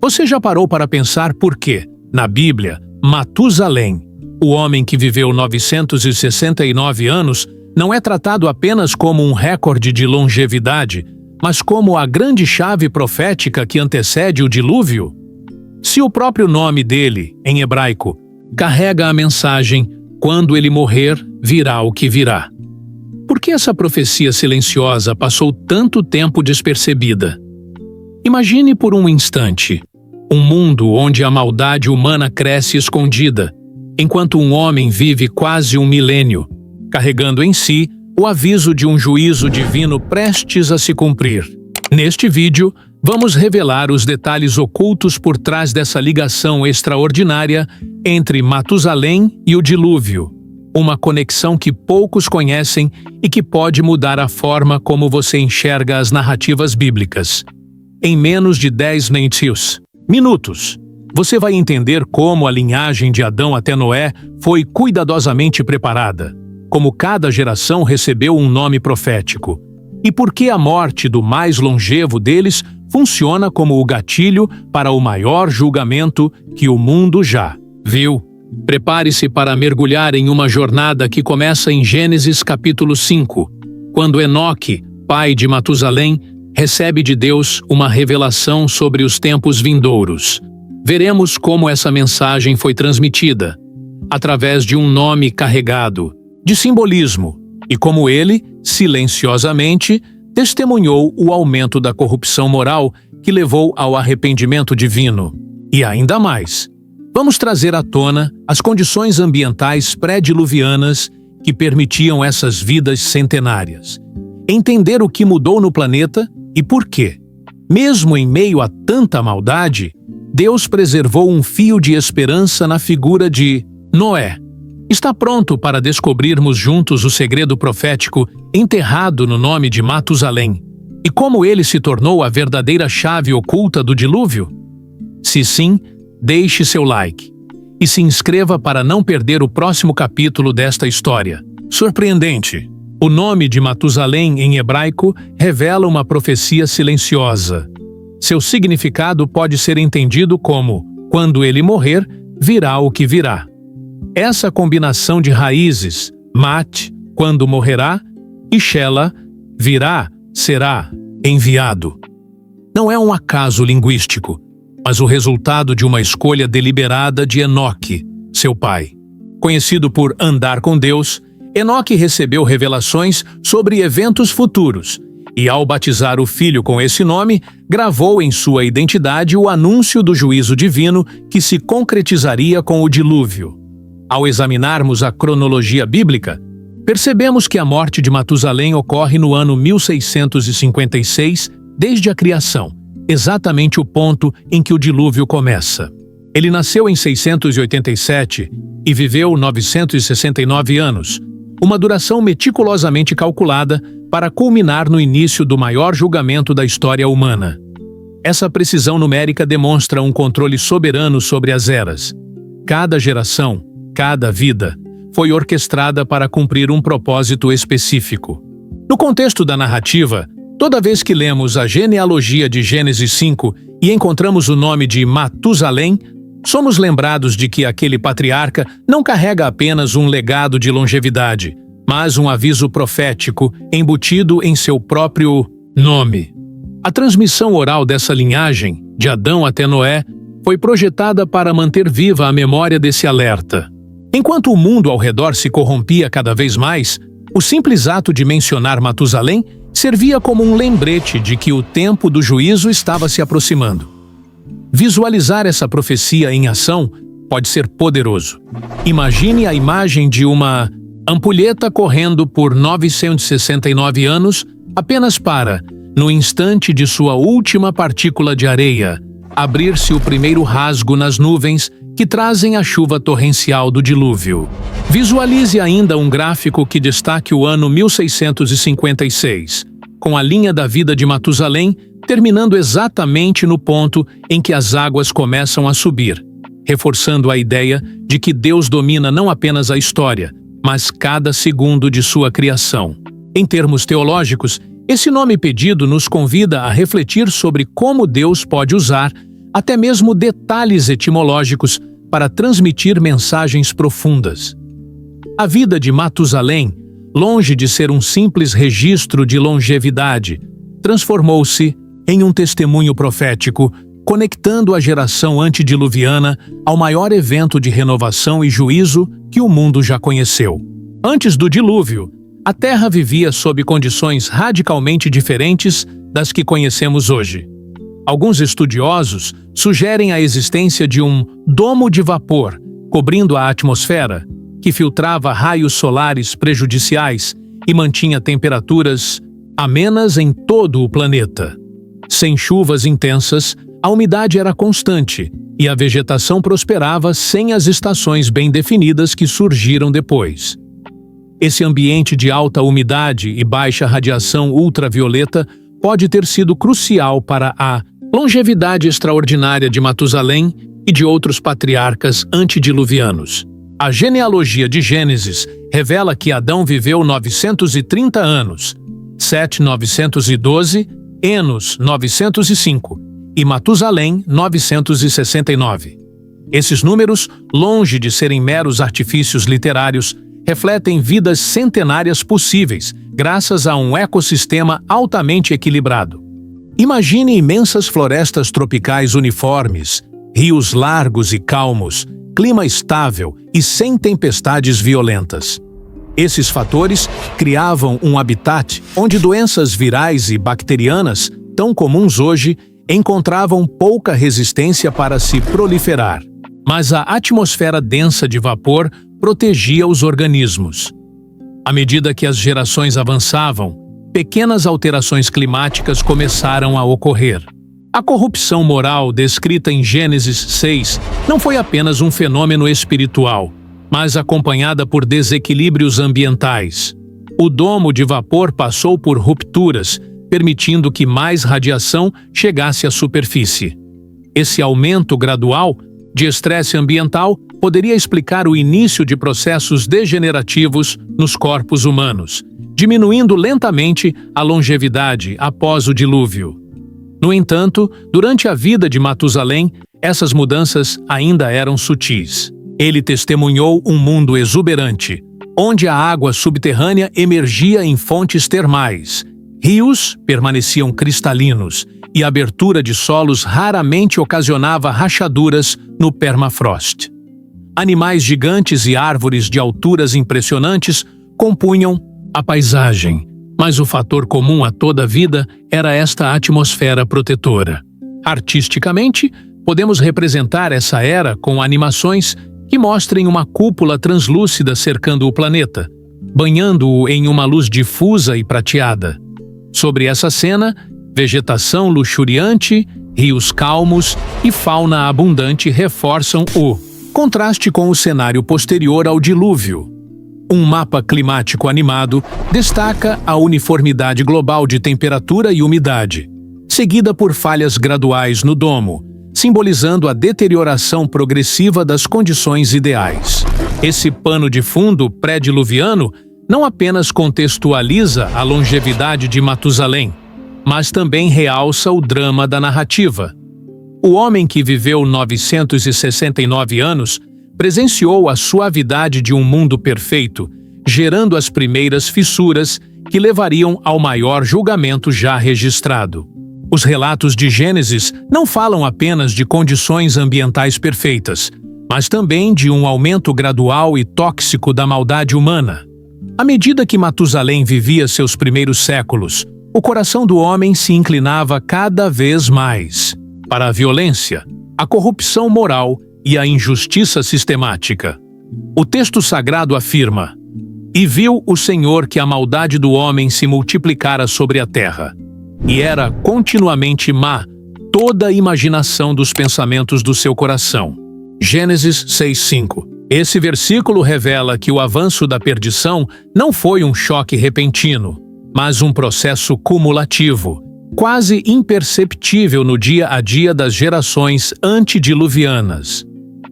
Você já parou para pensar por que, na Bíblia, Matusalém, o homem que viveu 969 anos, não é tratado apenas como um recorde de longevidade, mas como a grande chave profética que antecede o dilúvio? Se o próprio nome dele, em hebraico, carrega a mensagem "Quando ele morrer, virá o que virá". Por que essa profecia silenciosa passou tanto tempo despercebida? Imagine por um instante um mundo onde a maldade humana cresce escondida, enquanto um homem vive quase um milênio, carregando em si o aviso de um juízo divino prestes a se cumprir. Neste vídeo, vamos revelar os detalhes ocultos por trás dessa ligação extraordinária entre Matusalém e o dilúvio, uma conexão que poucos conhecem e que pode mudar a forma como você enxerga as narrativas bíblicas. Em menos de 10 minutos, você vai entender como a linhagem de Adão até Noé foi cuidadosamente preparada, como cada geração recebeu um nome profético, e por que a morte do mais longevo deles funciona como o gatilho para o maior julgamento que o mundo já viu. Prepare-se para mergulhar em uma jornada que começa em Gênesis capítulo 5, quando Enoque, pai de Matusalém, recebe de Deus uma revelação sobre os tempos vindouros. Veremos como essa mensagem foi transmitida, através de um nome carregado de simbolismo, e como ele, silenciosamente, testemunhou o aumento da corrupção moral que levou ao arrependimento divino. E ainda mais, vamos trazer à tona as condições ambientais pré-diluvianas que permitiam essas vidas centenárias. Entender o que mudou no planeta e por quê. Mesmo em meio a tanta maldade, Deus preservou um fio de esperança na figura de Noé. Está pronto para descobrirmos juntos o segredo profético enterrado no nome de Matusalém e como ele se tornou a verdadeira chave oculta do dilúvio? Se sim, deixe seu like e se inscreva para não perder o próximo capítulo desta história. Surpreendente! O nome de Matusalém em hebraico revela uma profecia silenciosa. Seu significado pode ser entendido como "quando ele morrer, virá o que virá". Essa combinação de raízes, mat, quando morrerá, e shela, virá, será, enviado, não é um acaso linguístico, mas o resultado de uma escolha deliberada de Enoque, seu pai. Conhecido por andar com Deus, Enoque recebeu revelações sobre eventos futuros e, ao batizar o filho com esse nome, gravou em sua identidade o anúncio do juízo divino que se concretizaria com o dilúvio. Ao examinarmos a cronologia bíblica, percebemos que a morte de Matusalém ocorre no ano 1656, desde a criação, exatamente o ponto em que o dilúvio começa. Ele nasceu em 687 e viveu 969 anos, uma duração meticulosamente calculada para culminar no início do maior julgamento da história humana. Essa precisão numérica demonstra um controle soberano sobre as eras. Cada geração, cada vida, foi orquestrada para cumprir um propósito específico. No contexto da narrativa, toda vez que lemos a genealogia de Gênesis 5 e encontramos o nome de Matusalém, somos lembrados de que aquele patriarca não carrega apenas um legado de longevidade, mas um aviso profético embutido em seu próprio nome. A transmissão oral dessa linhagem, de Adão até Noé, foi projetada para manter viva a memória desse alerta. Enquanto o mundo ao redor se corrompia cada vez mais, o simples ato de mencionar Matusalém servia como um lembrete de que o tempo do juízo estava se aproximando. Visualizar essa profecia em ação pode ser poderoso. Imagine a imagem de uma ampulheta correndo por 969 anos apenas para, no instante de sua última partícula de areia, abrir-se o primeiro rasgo nas nuvens que trazem a chuva torrencial do dilúvio. Visualize ainda um gráfico que destaque o ano 1656, com a linha da vida de Matusalém terminando exatamente no ponto em que as águas começam a subir, reforçando a ideia de que Deus domina não apenas a história, mas cada segundo de sua criação. Em termos teológicos, esse nome pedido nos convida a refletir sobre como Deus pode usar até mesmo detalhes etimológicos para transmitir mensagens profundas. A vida de Matusalém, longe de ser um simples registro de longevidade, transformou-se em um testemunho profético, conectando a geração antediluviana ao maior evento de renovação e juízo que o mundo já conheceu. Antes do dilúvio, a Terra vivia sob condições radicalmente diferentes das que conhecemos hoje. Alguns estudiosos sugerem a existência de um domo de vapor cobrindo a atmosfera, que filtrava raios solares prejudiciais e mantinha temperaturas amenas em todo o planeta. Sem chuvas intensas, a umidade era constante e a vegetação prosperava sem as estações bem definidas que surgiram depois. Esse ambiente de alta umidade e baixa radiação ultravioleta pode ter sido crucial para a longevidade extraordinária de Matusalém e de outros patriarcas antediluvianos. A genealogia de Gênesis revela que Adão viveu 930 anos, Sete 912, Enos 905 e Matusalém 969. Esses números, longe de serem meros artifícios literários, refletem vidas centenárias possíveis, graças a um ecossistema altamente equilibrado. Imagine imensas florestas tropicais uniformes, rios largos e calmos, clima estável e sem tempestades violentas. Esses fatores criavam um habitat onde doenças virais e bacterianas, tão comuns hoje, encontravam pouca resistência para se proliferar. Mas a atmosfera densa de vapor protegia os organismos. À medida que as gerações avançavam, pequenas alterações climáticas começaram a ocorrer. A corrupção moral descrita em Gênesis 6 não foi apenas um fenômeno espiritual, mas acompanhada por desequilíbrios ambientais. O domo de vapor passou por rupturas, permitindo que mais radiação chegasse à superfície. Esse aumento gradual de estresse ambiental poderia explicar o início de processos degenerativos nos corpos humanos, diminuindo lentamente a longevidade após o dilúvio. No entanto, durante a vida de Matusalém, essas mudanças ainda eram sutis. Ele testemunhou um mundo exuberante, onde a água subterrânea emergia em fontes termais, rios permaneciam cristalinos e a abertura de solos raramente ocasionava rachaduras no permafrost. Animais gigantes e árvores de alturas impressionantes compunham a paisagem, mas o fator comum a toda a vida era esta atmosfera protetora. Artisticamente, podemos representar essa era com animações que mostrem uma cúpula translúcida cercando o planeta, banhando-o em uma luz difusa e prateada. Sobre essa cena, vegetação luxuriante, rios calmos e fauna abundante reforçam o contraste com o cenário posterior ao dilúvio. Um mapa climático animado destaca a uniformidade global de temperatura e umidade, seguida por falhas graduais no domo, simbolizando a deterioração progressiva das condições ideais. Esse pano de fundo pré-diluviano não apenas contextualiza a longevidade de Matusalém, mas também realça o drama da narrativa. O homem que viveu 969 anos presenciou a suavidade de um mundo perfeito, gerando as primeiras fissuras que levariam ao maior julgamento já registrado. Os relatos de Gênesis não falam apenas de condições ambientais perfeitas, mas também de um aumento gradual e tóxico da maldade humana. À medida que Matusalém vivia seus primeiros séculos, o coração do homem se inclinava cada vez mais para a violência, a corrupção moral e a injustiça sistemática. O texto sagrado afirma: "E viu o Senhor que a maldade do homem se multiplicara sobre a terra, e era continuamente má toda a imaginação dos pensamentos do seu coração." Gênesis 6:5. Esse versículo revela que o avanço da perdição não foi um choque repentino, mas um processo cumulativo, quase imperceptível no dia a dia das gerações antediluvianas.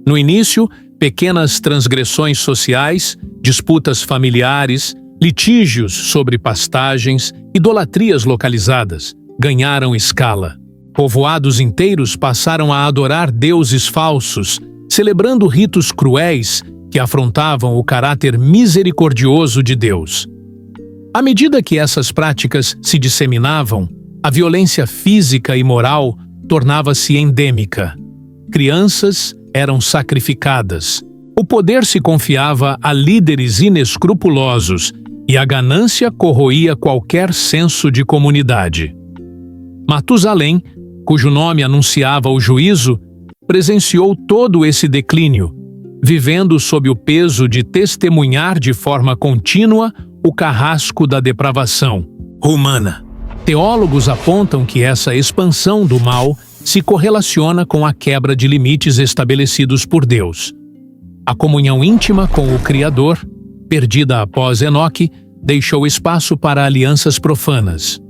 No início, pequenas transgressões sociais, disputas familiares, litígios sobre pastagens, idolatrias localizadas ganharam escala. Povoados inteiros passaram a adorar deuses falsos, celebrando ritos cruéis que afrontavam o caráter misericordioso de Deus. À medida que essas práticas se disseminavam, a violência física e moral tornava-se endêmica. Crianças eram sacrificadas. O poder se confiava a líderes inescrupulosos e a ganância corroía qualquer senso de comunidade. Matusalém, cujo nome anunciava o juízo, presenciou todo esse declínio, vivendo sob o peso de testemunhar de forma contínua o carrasco da depravação humana. Teólogos apontam que essa expansão do mal se correlaciona com a quebra de limites estabelecidos por Deus. A comunhão íntima com o Criador, perdida após Enoque, deixou espaço para alianças profanas.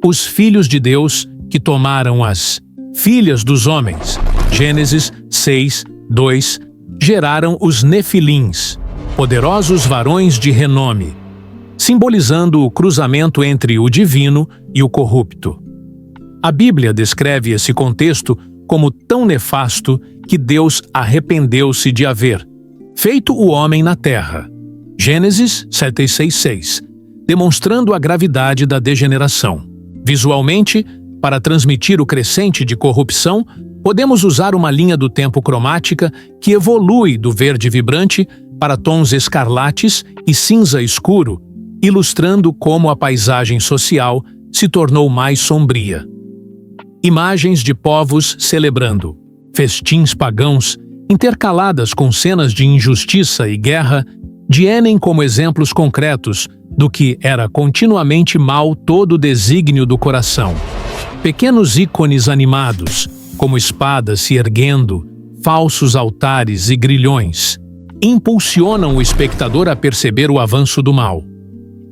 Os filhos de Deus, que tomaram as filhas dos homens, Gênesis 6, 2, geraram os Nefilins, poderosos varões de renome, simbolizando o cruzamento entre o divino e o corrupto. A Bíblia descreve esse contexto como tão nefasto que Deus arrependeu-se de haver feito o homem na terra. Gênesis 7:6, demonstrando a gravidade da degeneração. Visualmente, para transmitir o crescente de corrupção, podemos usar uma linha do tempo cromática que evolui do verde vibrante para tons escarlates e cinza escuro, ilustrando como a paisagem social se tornou mais sombria. Imagens de povos celebrando festins pagãos, intercaladas com cenas de injustiça e guerra, dienem como exemplos concretos do que era continuamente mal todo o desígnio do coração. Pequenos ícones animados, como espadas se erguendo, falsos altares e grilhões, impulsionam o espectador a perceber o avanço do mal.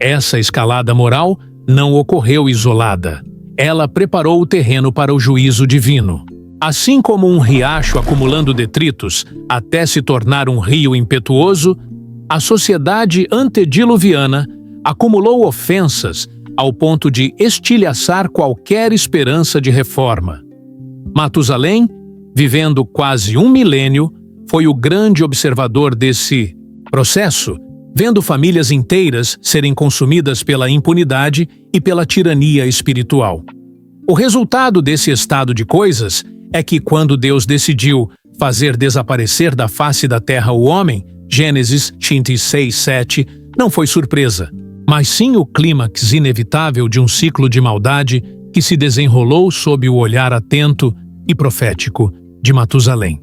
Essa escalada moral não ocorreu isolada. Ela preparou o terreno para o juízo divino. Assim como um riacho acumulando detritos até se tornar um rio impetuoso, a sociedade antediluviana acumulou ofensas ao ponto de estilhaçar qualquer esperança de reforma. Matusalém, vivendo quase um milênio, foi o grande observador desse processo, vendo famílias inteiras serem consumidas pela impunidade e pela tirania espiritual. O resultado desse estado de coisas é que quando Deus decidiu fazer desaparecer da face da terra o homem, Gênesis 6:7, não foi surpresa, mas sim o clímax inevitável de um ciclo de maldade que se desenrolou sob o olhar atento e profético de Matusalém.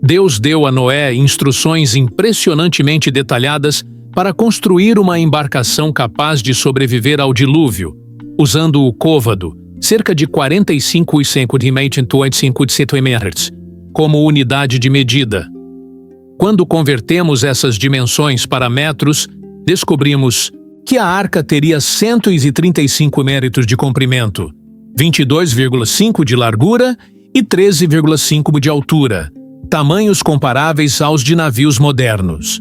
Deus deu a Noé instruções impressionantemente detalhadas para construir uma embarcação capaz de sobreviver ao dilúvio, usando o côvado, cerca de 45 cm, como unidade de medida. Quando convertemos essas dimensões para metros, descobrimos que a arca teria 135 metros de comprimento, 22,5 de largura e 13,5 de altura, tamanhos comparáveis aos de navios modernos.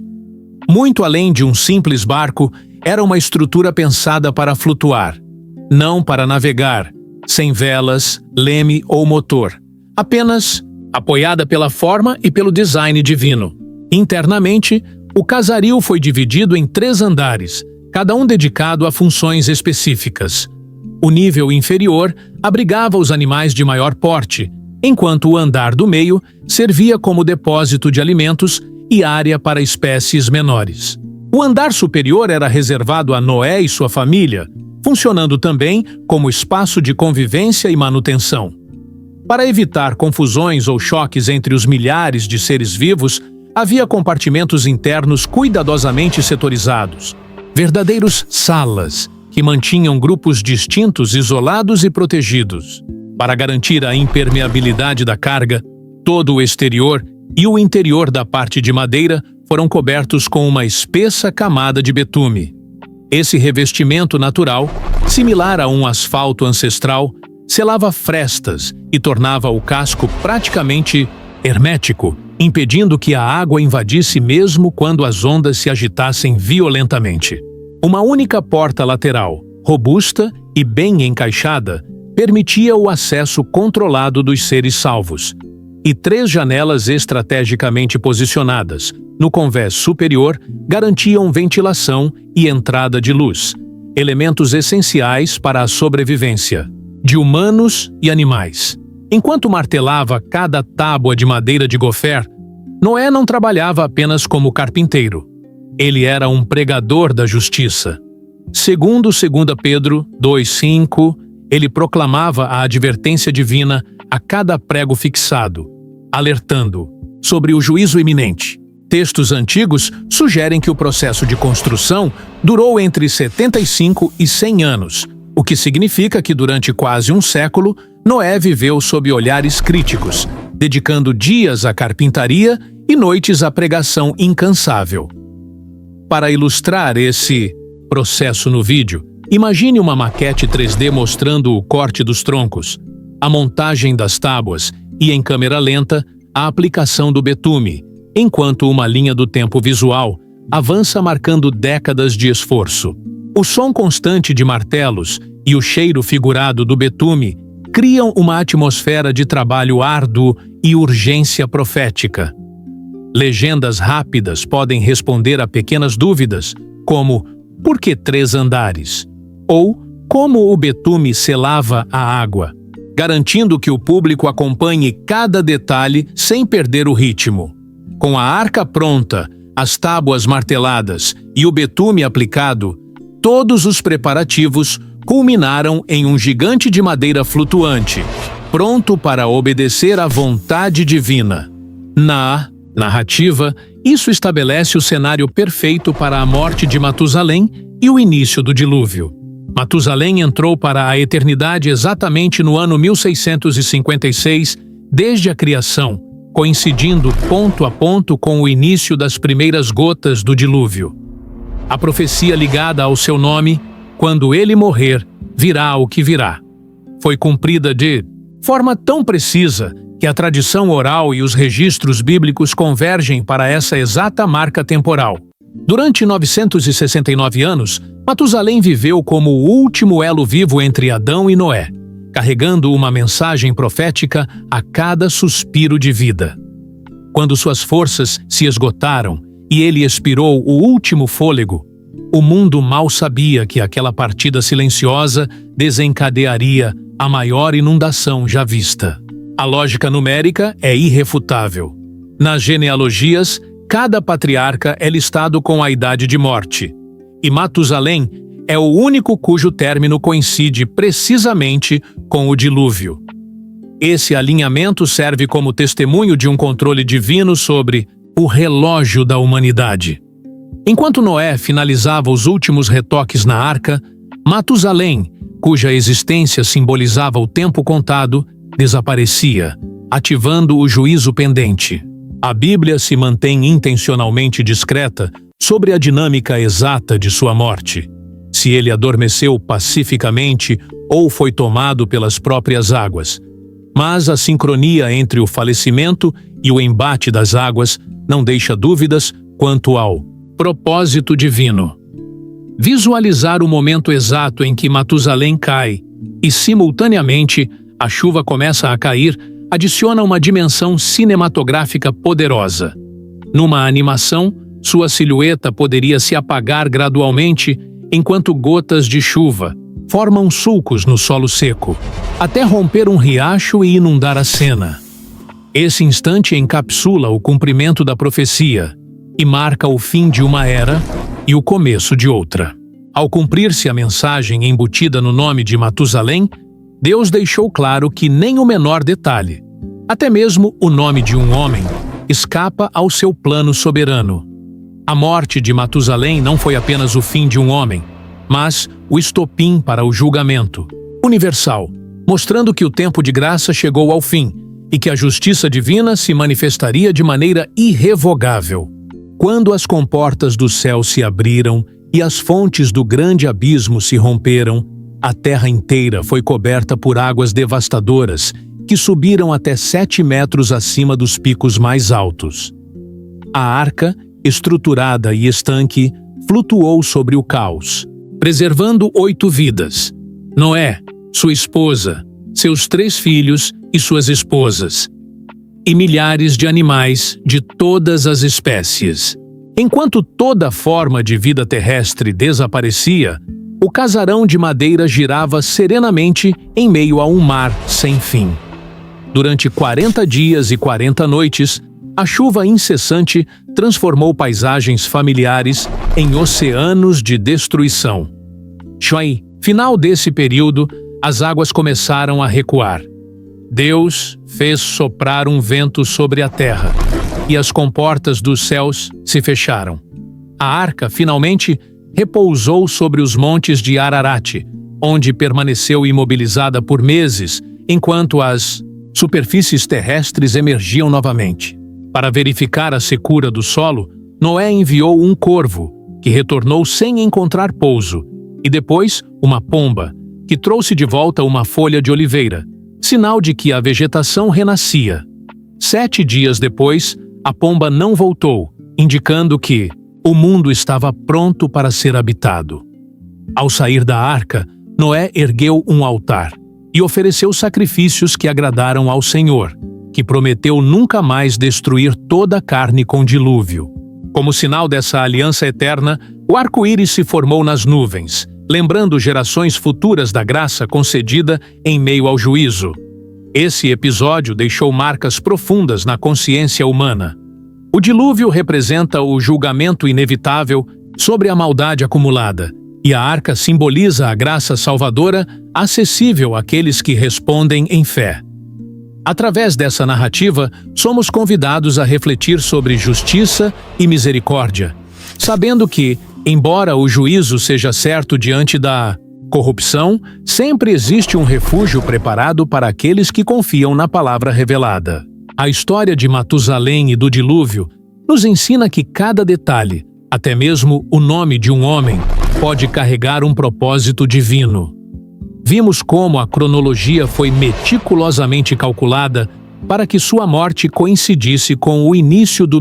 Muito além de um simples barco, era uma estrutura pensada para flutuar, não para navegar, sem velas, leme ou motor, apenas apoiada pela forma e pelo design divino. Internamente, o casario foi dividido em 3 andares, cada um dedicado a funções específicas. O nível inferior abrigava os animais de maior porte, enquanto o andar do meio servia como depósito de alimentos e área para espécies menores. O andar superior era reservado a Noé e sua família, funcionando também como espaço de convivência e manutenção. Para evitar confusões ou choques entre os milhares de seres vivos, havia compartimentos internos cuidadosamente setorizados, verdadeiros salas que mantinham grupos distintos, isolados e protegidos. Para garantir a impermeabilidade da carga, todo o exterior e o interior da parte de madeira foram cobertos com uma espessa camada de betume. Esse revestimento natural, similar a um asfalto ancestral, selava frestas e tornava o casco praticamente hermético, impedindo que a água invadisse mesmo quando as ondas se agitassem violentamente. Uma única porta lateral, robusta e bem encaixada, permitia o acesso controlado dos seres salvos, e 3 janelas estrategicamente posicionadas no convés superior garantiam ventilação e entrada de luz, elementos essenciais para a sobrevivência de humanos e animais. Enquanto martelava cada tábua de madeira de gofer, Noé não trabalhava apenas como carpinteiro. Ele era um pregador da justiça. Segundo 2 Pedro 2:5, ele proclamava a advertência divina a cada prego fixado, alertando sobre o juízo iminente. Textos antigos sugerem que o processo de construção durou entre 75 e 100 anos, o que significa que durante quase um século, Noé viveu sob olhares críticos, dedicando dias à carpintaria e noites à pregação incansável. Para ilustrar esse processo no vídeo, imagine uma maquete 3D mostrando o corte dos troncos, a montagem das tábuas e, em câmera lenta, a aplicação do betume, enquanto uma linha do tempo visual avança marcando décadas de esforço. O som constante de martelos e o cheiro figurado do betume criam uma atmosfera de trabalho árduo e urgência profética. Legendas rápidas podem responder a pequenas dúvidas, como por que 3 andares? Ou como o betume selava a água, garantindo que o público acompanhe cada detalhe sem perder o ritmo. Com a arca pronta, as tábuas marteladas e o betume aplicado, todos os preparativos culminaram em um gigante de madeira flutuante, pronto para obedecer à vontade divina. Na narrativa, isso estabelece o cenário perfeito para a morte de Matusalém e o início do dilúvio. Matusalém entrou para a eternidade exatamente no ano 1656, desde a criação, coincidindo ponto a ponto com o início das primeiras gotas do dilúvio. A profecia ligada ao seu nome, quando ele morrer, virá o que virá, foi cumprida de forma tão precisa que a tradição oral e os registros bíblicos convergem para essa exata marca temporal. Durante 969 anos, Matusalém viveu como o último elo vivo entre Adão e Noé, carregando uma mensagem profética a cada suspiro de vida. Quando suas forças se esgotaram e ele expirou o último fôlego, o mundo mal sabia que aquela partida silenciosa desencadearia a maior inundação já vista. A lógica numérica é irrefutável. Nas genealogias, cada patriarca é listado com a idade de morte, e Matusalém é o único cujo término coincide precisamente com o dilúvio. Esse alinhamento serve como testemunho de um controle divino sobre o relógio da humanidade. Enquanto Noé finalizava os últimos retoques na arca, Matusalém, cuja existência simbolizava o tempo contado, desaparecia, ativando o juízo pendente. A Bíblia se mantém intencionalmente discreta sobre a dinâmica exata de sua morte. Se ele adormeceu pacificamente ou foi tomado pelas próprias águas. Mas a sincronia entre o falecimento e o embate das águas não deixa dúvidas quanto ao propósito divino. Visualizar o momento exato em que Matusalém cai e, simultaneamente, a chuva começa a cair adiciona uma dimensão cinematográfica poderosa. Numa animação, sua silhueta poderia se apagar gradualmente enquanto gotas de chuva formam sulcos no solo seco, até romper um riacho e inundar a cena. Esse instante encapsula o cumprimento da profecia e marca o fim de uma era e o começo de outra. Ao cumprir-se a mensagem embutida no nome de Matusalém, Deus deixou claro que nem o menor detalhe, até mesmo o nome de um homem, escapa ao seu plano soberano. A morte de Matusalém não foi apenas o fim de um homem, mas o estopim para o julgamento universal, mostrando que o tempo de graça chegou ao fim e que a justiça divina se manifestaria de maneira irrevogável. Quando as comportas do céu se abriram e as fontes do grande abismo se romperam, a terra inteira foi coberta por águas devastadoras que subiram até 7 metros acima dos picos mais altos. A arca, estruturada e estanque, flutuou sobre o caos, preservando 8 vidas. Noé, sua esposa, seus 3 filhos e suas esposas, e milhares de animais de todas as espécies. Enquanto toda forma de vida terrestre desaparecia, o casarão de madeira girava serenamente em meio a um mar sem fim. Durante 40 dias e 40 noites, a chuva incessante transformou paisagens familiares em oceanos de destruição. Final desse período, as águas começaram a recuar. Deus fez soprar um vento sobre a terra, e as comportas dos céus se fecharam. A arca, finalmente, repousou sobre os montes de Ararat, onde permaneceu imobilizada por meses, enquanto as superfícies terrestres emergiam novamente. Para verificar a secura do solo, Noé enviou um corvo, que retornou sem encontrar pouso, e depois uma pomba, que trouxe de volta uma folha de oliveira, sinal de que a vegetação renascia. 7 dias depois, a pomba não voltou, indicando que o mundo estava pronto para ser habitado. Ao sair da arca, Noé ergueu um altar e ofereceu sacrifícios que agradaram ao Senhor, que prometeu nunca mais destruir toda a carne com dilúvio. Como sinal dessa aliança eterna, o arco-íris se formou nas nuvens, lembrando gerações futuras da graça concedida em meio ao juízo. Esse episódio deixou marcas profundas na consciência humana. O dilúvio representa o julgamento inevitável sobre a maldade acumulada, e a arca simboliza a graça salvadora acessível àqueles que respondem em fé. Através dessa narrativa, somos convidados a refletir sobre justiça e misericórdia, sabendo que, embora o juízo seja certo diante da corrupção, sempre existe um refúgio preparado para aqueles que confiam na palavra revelada. A história de Matusalém e do dilúvio nos ensina que cada detalhe, até mesmo o nome de um homem, pode carregar um propósito divino. Vimos como a cronologia foi meticulosamente calculada para que sua morte coincidisse com o início do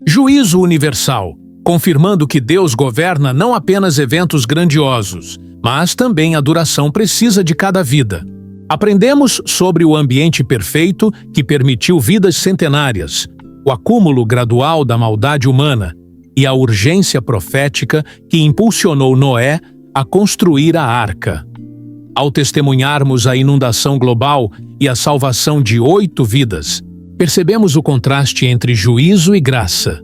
juízo universal, confirmando que Deus governa não apenas eventos grandiosos, mas também a duração precisa de cada vida. Aprendemos sobre o ambiente perfeito que permitiu vidas centenárias, o acúmulo gradual da maldade humana e a urgência profética que impulsionou Noé a construir a arca. Ao testemunharmos a inundação global e a salvação de 8 vidas, percebemos o contraste entre juízo e graça.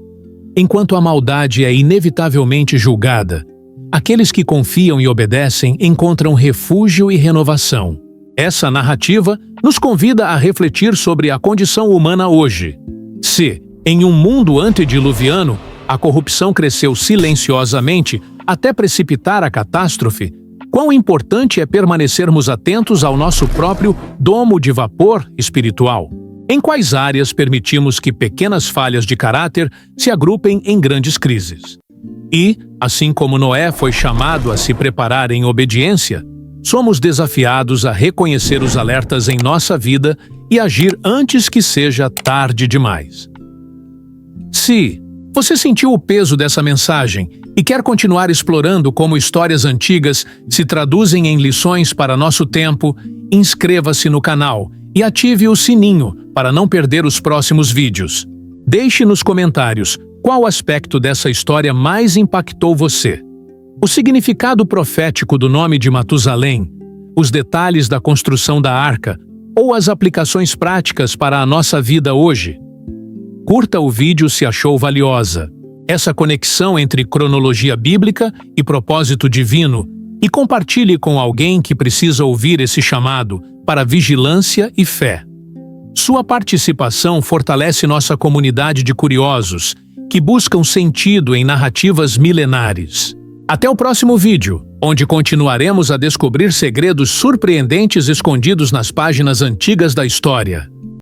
Enquanto a maldade é inevitavelmente julgada, aqueles que confiam e obedecem encontram refúgio e renovação. Essa narrativa nos convida a refletir sobre a condição humana hoje. Se, em um mundo antediluviano, a corrupção cresceu silenciosamente até precipitar a catástrofe, quão importante é permanecermos atentos ao nosso próprio domo de vapor espiritual. Em quais áreas permitimos que pequenas falhas de caráter se agrupem em grandes crises? E, assim como Noé foi chamado a se preparar em obediência, somos desafiados a reconhecer os alertas em nossa vida e agir antes que seja tarde demais. Se você sentiu o peso dessa mensagem e quer continuar explorando como histórias antigas se traduzem em lições para nosso tempo, inscreva-se no canal e ative o sininho para não perder os próximos vídeos. Deixe nos comentários qual aspecto dessa história mais impactou você. O significado profético do nome de Matusalém, os detalhes da construção da arca ou as aplicações práticas para a nossa vida hoje. Curta o vídeo se achou valiosa. Essa conexão entre cronologia bíblica e propósito divino e compartilhe com alguém que precisa ouvir esse chamado para vigilância e fé. Sua participação fortalece nossa comunidade de curiosos que buscam sentido em narrativas milenares. Até o próximo vídeo, onde continuaremos a descobrir segredos surpreendentes escondidos nas páginas antigas da história.